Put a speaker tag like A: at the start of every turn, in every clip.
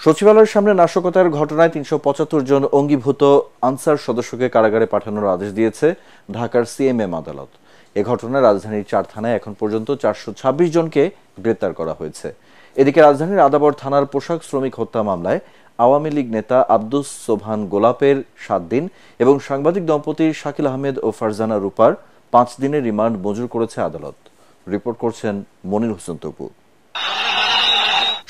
A: সচিবালয়ের সামনে নাশকতার ঘটনায় ৩৭৫ জন অঙ্গীভূত আনসার সদস্যকে কারাগারে পাঠানোর আদেশ দিয়েছে ঢাকার সিএমএম আদালত। এ ঘটনায় রাজধানীর ৪ থানায় এখন পর্যন্ত ৪২৬ জনকে গ্রেপ্তার করা হয়েছে। এদিকে রাজধানীর আদাবর থানার পোশাক শ্রমিক হত্যা মামলায় আওয়ামী লীগ নেতা আব্দুস সোবহান গোলাপের ৭ দিন এবং সাংবাদিক দম্পতি শাকিল আহমেদ ও ফারজানা রূপার ৫ দিনের রিমান্ড মঞ্জুর করেছে আদালত। রিপোর্ট করছেন মনির হোসেন তপু।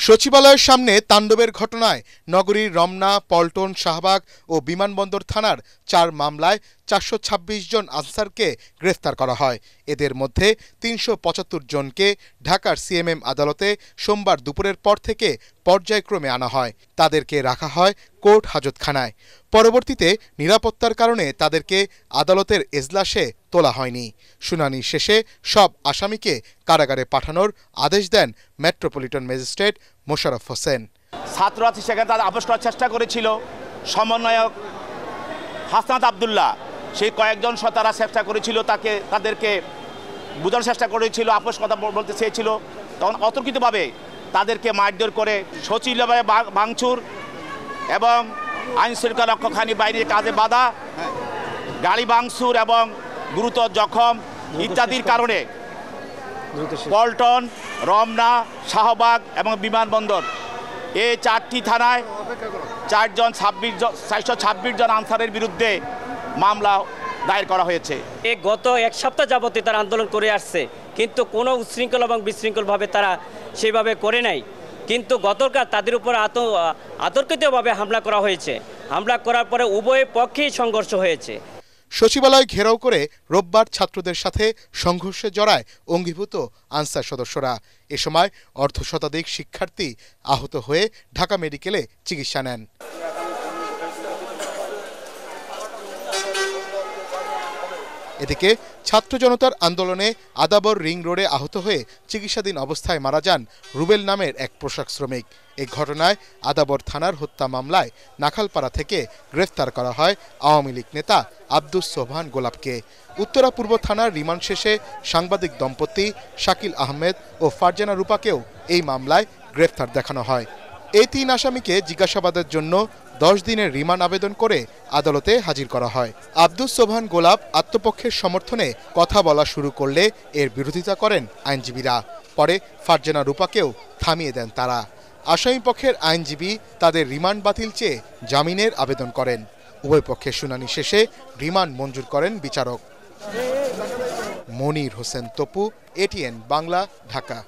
B: সচিবালয়ের সামনে তাণ্ডবের ঘটনায় নগরীর রমনা, পল্টন, শাহবাগ ও বিমানবন্দর থানার ৪ মামলায় ৪২৬ জন আনসারকে গ্রেফতার করা হয়। এদের মধ্যে ৩৭৫ জনকে ঢাকার সিএমএম আদালতে সোমবার দুপুরের পর থেকে পর্যায়ক্রমে আনা হয়। তাদেরকে রাখা হয় কোর্ট হাজতখানায়। পরবর্তীতে নিরাপত্তার কারণে তাদেরকে আদালতের এজলাসে তোলা হয়নি। শুনানি শেষে সব আসামিকে কারাগারে পাঠানোর আদেশ দেন মেট্রোপলিটন ম্যাজিস্ট্রেট মোশাররফ হোসেন।
C: ছাত্ররা সেখানে তাদের আপোষ করার চেষ্টা করেছিল। সমন্বয়ক হাসনাত আবদুল্লাহ সেই কয়েকজন তারা চেষ্টা করেছিল, তাদেরকে বোঝানোর চেষ্টা করেছিল, আপোষ কথা বলতে চেয়েছিল। তখন অতর্কিতভাবে তাদেরকে মারধর করে সচিবালয়ে ভাঙচুর এবং আইন শৃঙ্খলা রক্ষাকারী বাহিনীর কাজে বাধা, গাড়ি ভাঙচুর এবং গুরুতর জখম ইত্যাদির কারণে পল্টন, রমনা, শাহবাগ এবং বিমানবন্দর এই ৪টি থানায় ৪26 জন আনসারের বিরুদ্ধে মামলা দায়ের করা হয়েছে।
D: গত এক সপ্তাহ যাবত তারা আন্দোলন করে আসছে, কিন্তু কোনো উচ্ছৃঙ্খল এবং বিশৃঙ্খলভাবে তারা সেইভাবে করে নাই। কিন্তু গতকাল তাদের উপর আতর্কিতভাবে হামলা করা হয়েছে। হামলা করার পরে উভয় পক্ষেই সংঘর্ষ হয়েছে।
B: সচিবালয় ঘেরাও করে রোববার ছাত্রদের সাথে সংঘর্ষে জড়ায় অঙ্গীভূত আনসার সদস্যরা। এ সময় অর্ধশতাধিক শিক্ষার্থী আহত হয়ে ঢাকা মেডিকেলে চিকিৎসা নেন। এদিকে ছাত্র জনতার আন্দোলনে আদাবর রিং রোডে আহত হয়ে চিকিৎসাধীন অবস্থায় মারা যান রুবেল নামের এক পোশাক শ্রমিক। এই ঘটনায় আদাবর থানার হত্যা মামলায় নাখালপাড়া থেকে গ্রেফতার করা হয় আওয়ামী লীগ নেতা আব্দুস সোবহান গোলাপকে। উত্তরা পূর্ব থানার রিমান্ড শেষে সাংবাদিক দম্পতি শাকিল আহমেদ ও ফারজানা রূপাকেও এই মামলায় গ্রেফতার দেখানো হয়। এই ৩ আসামিকে জিজ্ঞাসাবাদের জন্য 10 দিনের রিমান্ড আবেদন করে আদালতে হাজির করা হয়। আব্দুস সোবহান গোলাপ আত্মপক্ষের সমর্থনে কথা বলা শুরু করলে এর বিরোধিতা করেন আইনজীবীরা। পরে ফারজানা রূপাকেও থামিয়ে দেন তারা। আসামিপক্ষের আইনজীবী তাদের রিমান্ড বাতিল চেয়ে জামিনের আবেদন করেন। উভয় পক্ষের শুনানি শেষে রিমান্ড মঞ্জুর করেন বিচারক। মনির হোসেন তপু, এটিএন বাংলা, ঢাকা।